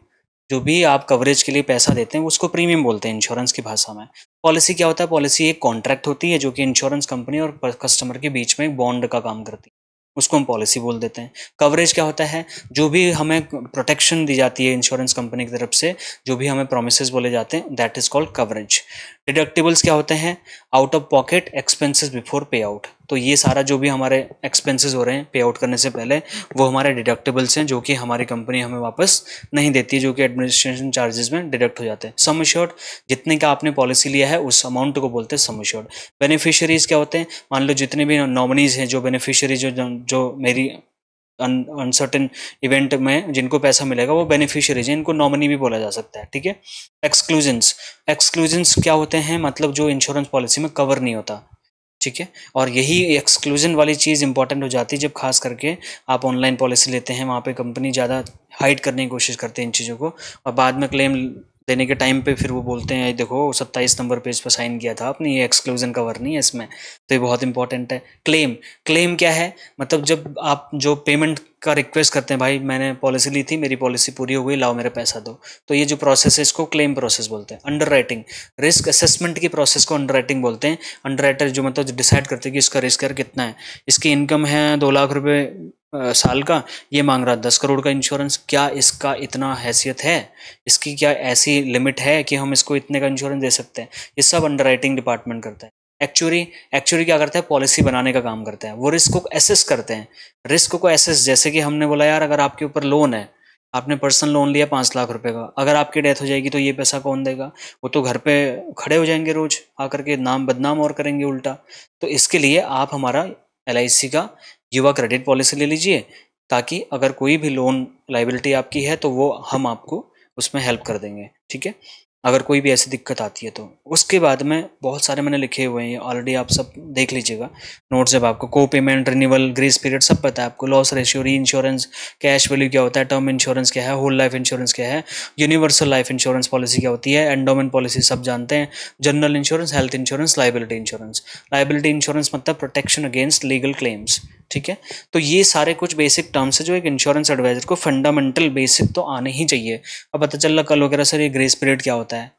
जो भी आप कवरेज के लिए पैसा देते हैं उसको प्रीमियम बोलते हैं इंश्योरेंस की भाषा में। पॉलिसी क्या होता है, पॉलिसी एक कॉन्ट्रैक्ट होती है जो कि इंश्योरेंस कंपनी और कस्टमर के बीच में एक बॉन्ड का काम करती है, उसको हम पॉलिसी बोल देते हैं। कवरेज क्या होता है, जो भी हमें प्रोटेक्शन दी जाती है इंश्योरेंस कंपनी की तरफ से, जो भी हमें प्रोमिसेस बोले जाते हैं, that is called coverage. Deductibles क्या होते हैं, out of pocket expenses before पे आउट। तो ये सारा जो भी हमारे एक्सपेंसेस हो रहे हैं पे आउट करने से पहले, वो हमारे डिडक्टिबल्स हैं जो कि हमारी कंपनी हमें वापस नहीं देती है, जो कि एडमिनिस्ट्रेशन चार्जेस में डिडक्ट हो जाते हैं। सम एश्योर्ड, जितने का आपने पॉलिसी लिया है उस अमाउंट को बोलते हैं सम एश्योर्ड। बेनिफिशियरीज क्या होते हैं, मान लो जितने भी नॉमिनीज हैं, जो बेनिफिशियरी जो मेरी अनसर्टेन इवेंट में जिनको पैसा मिलेगा वो बेनिफिशियरीज हैं, इनको नॉमिनी भी बोला जा सकता है, ठीक है। एक्सक्लूजन्स, एक्सक्लूजन्स क्या होते हैं, मतलब जो इंश्योरेंस पॉलिसी में कवर नहीं होता, ठीक है। और यही एक्सक्लूजन वाली चीज़ इंपॉर्टेंट हो जाती है जब खास करके आप ऑनलाइन पॉलिसी लेते हैं, वहाँ पे कंपनी ज़्यादा हाइड करने की कोशिश करते हैं इन चीज़ों को, और बाद में क्लेम देने के टाइम पे फिर वो बोलते हैं देखो 27 नंबर पेज पर साइन किया था आपने, ये एक्सक्लूजन कवर नहीं है इसमें। तो ये बहुत इंपॉर्टेंट है। क्लेम, क्लेम क्या है, मतलब जब आप जो पेमेंट का रिक्वेस्ट करते हैं, भाई मैंने पॉलिसी ली थी, मेरी पॉलिसी पूरी हो गई, लाओ मेरे पैसा दो, तो ये जो प्रोसेस है इसको क्लेम प्रोसेस बोलते हैं। अंडरराइटिंग, रिस्क असेसमेंट की प्रोसेस को अंडरराइटिंग बोलते हैं। अंडरराइटर जो मतलब डिसाइड करते हैं कि इसका रिस्क कितना है, इसकी इनकम है 2 लाख रुपए साल का, ये मांग रहा 10 करोड़ का इंश्योरेंस, क्या इसका इतना हैसियत है, इसकी क्या ऐसी लिमिट है कि हम इसको इतने का इंश्योरेंस दे सकते हैं, ये सब अंडरराइटिंग डिपार्टमेंट करता है। एक्चुअरी, एक्चुअरी क्या करता है, पॉलिसी बनाने का काम करता है, वो रिस्क को एसेस करते हैं। रिस्क को एसेस, जैसे कि हमने बोला यार अगर आपके ऊपर लोन है, आपने पर्सनल लोन लिया 5 लाख रुपए का, अगर आपकी डेथ हो जाएगी तो ये पैसा कौन देगा, वो तो घर पे खड़े हो जाएंगे रोज आकर के, नाम बदनाम और करेंगे उल्टा। तो इसके लिए आप हमारा LIC का युवा क्रेडिट पॉलिसी ले लीजिए, ताकि अगर कोई भी लोन लाइबिलिटी आपकी है तो वो हम आपको उसमें हेल्प कर देंगे, ठीक है, अगर कोई भी ऐसी दिक्कत आती है तो। उसके बाद में बहुत सारे मैंने लिखे हुए हैं, ऑलरेडी आप सब देख लीजिएगा नोट्स, जब आपको को पेमेंट, रिन्यूअल, ग्रेस पीरियड सब पता है आपको, लॉस रेशियो, री इंश्योरेंस, कैश वैल्यू क्या होता है, टर्म इंश्योरेंस क्या है, होल लाइफ इंश्योरेंस क्या है, यूनिवर्सल लाइफ इंश्योरेंस पॉलिसी क्या होती है, एंडोमेंट पॉलिसी सब जानते हैं, general insurance, health insurance, liability insurance. Liability insurance मतलब प्रोटेक्शन अगेंस्ट लीगल क्लेम्स, ठीक है। तो ये सारे कुछ बेसिक टर्म्स है जो एक इंश्योरेंस एडवाइजर को फंडामेंटल बेसिक तो आने ही चाहिए। अब पता चल रहा कल वगैरह सर ये ग्रेस पीरियड क्या होता है,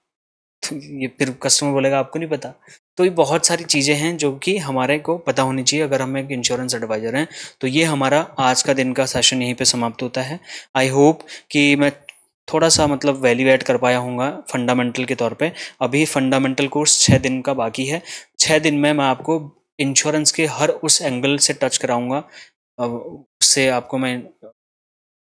तो ये फिर कस्टमर बोलेगा आपको नहीं पता। तो ये बहुत सारी चीज़ें हैं जो कि हमारे को पता होनी चाहिए अगर हम एक इंश्योरेंस एडवाइजर हैं। तो ये हमारा आज का दिन का सेशन यहीं पे समाप्त होता है। आई होप कि मैं थोड़ा सा मतलब वैल्यू ऐड कर पाया हूँगा फंडामेंटल के तौर पे। अभी फंडामेंटल कोर्स 6 दिन का बाकी है। 6 दिन में मैं आपको इंश्योरेंस के हर उस एंगल से टच कराऊंगा, उससे आपको मैं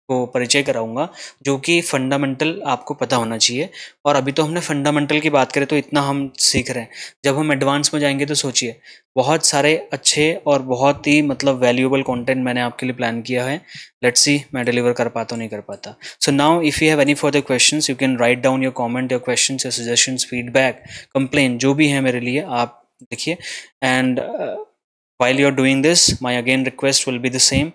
को परिचय कराऊंगा जो कि फंडामेंटल आपको पता होना चाहिए। और अभी तो हमने फंडामेंटल की बात करें तो इतना हम सीख रहे हैं, जब हम एडवांस में जाएंगे तो सोचिए बहुत सारे अच्छे और बहुत ही मतलब वैल्यूएबल कंटेंट मैंने आपके लिए प्लान किया है। लेट्स सी मैं डिलीवर कर पाता हूँ नहीं कर पाता। So now if you have any further questions you can write down your comment, your questions, your suggestions, feedback, complain, जो भी है मेरे लिए आप लिखिए। And while you're doing this, my again request will be the same: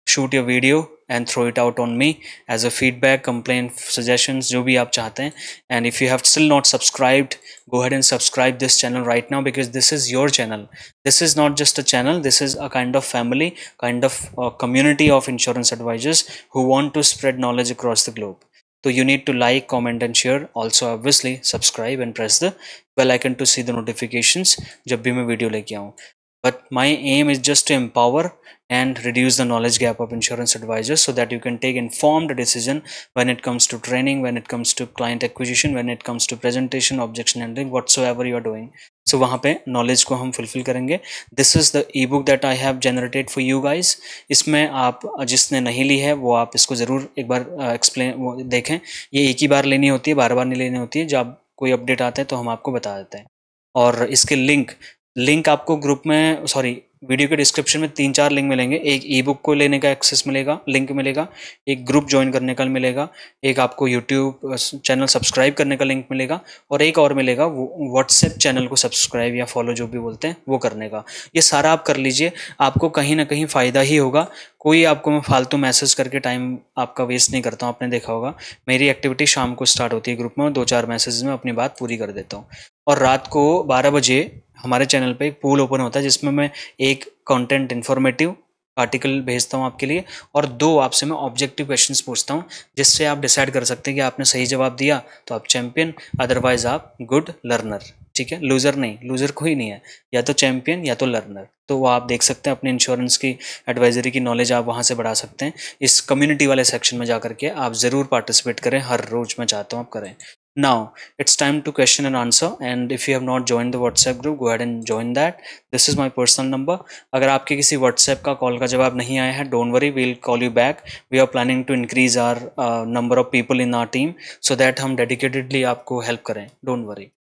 shoot your video and throw it out on me as a feedback, complaint, suggestions, जो भी आप चाहते हैं। And if you have still not subscribed, go ahead and subscribe this channel right now, because this is your channel. This is not just a channel, this is a kind of family, kind of a community of insurance advisors who want to spread knowledge across the globe. So you need to like, comment and share. Also obviously subscribe and press the bell icon to see the notifications जब भी मैं video लेके आऊँ। But my aim is just to empower and reduce the knowledge gap of insurance advisors so that you can take informed decision when it comes to training, when it comes to client acquisition, when it comes to presentation, objection handling, whatsoever you are doing. So वहाँ पे knowledge को हम fulfill करेंगे. This is the ebook that I have generated for you guys. इसमें आप जिसने नहीं ली है वो आप इसको ज़रूर एक बार explain देखें। ये एक ही बार लेनी होती है, बार बार नहीं लेनी होती है। जब कोई अपडेट आता है तो हम आपको बता देते हैं। और इसके लिंक आपको ग्रुप में, सॉरी वीडियो के डिस्क्रिप्शन में 3-4 लिंक मिलेंगे। एक ई बुक को लेने का एक्सेस मिलेगा, लिंक मिलेगा, एक ग्रुप ज्वाइन करने का मिलेगा, एक आपको यूट्यूब चैनल सब्सक्राइब करने का लिंक मिलेगा, और एक और मिलेगा व्हाट्सएप चैनल को सब्सक्राइब या फॉलो जो भी बोलते हैं वो करने का। ये सारा आप कर लीजिए, आपको कहीं ना कहीं फ़ायदा ही होगा। कोई आपको मैं फालतू मैसेज करके टाइम आपका वेस्ट नहीं करता हूँ। आपने देखा होगा मेरी एक्टिविटी शाम को स्टार्ट होती है ग्रुप में, और 2-4 मैसेज में अपनी बात पूरी कर देता हूँ। और रात को 12 बजे हमारे चैनल पे एक पूल ओपन होता है जिसमें मैं एक कंटेंट इन्फॉर्मेटिव आर्टिकल भेजता हूँ आपके लिए, और 2 आपसे मैं ऑब्जेक्टिव क्वेश्चंस पूछता हूँ, जिससे आप डिसाइड कर सकते हैं कि आपने सही जवाब दिया तो आप चैंपियन, अदरवाइज आप गुड लर्नर। ठीक है, लूज़र नहीं, लूज़र कोई नहीं है, या तो चैंपियन या तो लर्नर। तो वो आप देख सकते हैं, अपने इंश्योरेंस की एडवाइजरी की नॉलेज आप वहाँ से बढ़ा सकते हैं। इस कम्युनिटी वाले सेक्शन में जा करके आप ज़रूर पार्टिसिपेट करें, हर रोज़ मैं चाहता हूँ आप करें। Now it's time to question and answer, and if you have not joined the WhatsApp group, go ahead and join that. This is my personal number. अगर आपके किसी WhatsApp का कॉल का जवाब नहीं आया है, don't worry, we'll call you back. We are planning to increase our number of people in our team so that हम dedicatedly आपको help करें. Don't worry.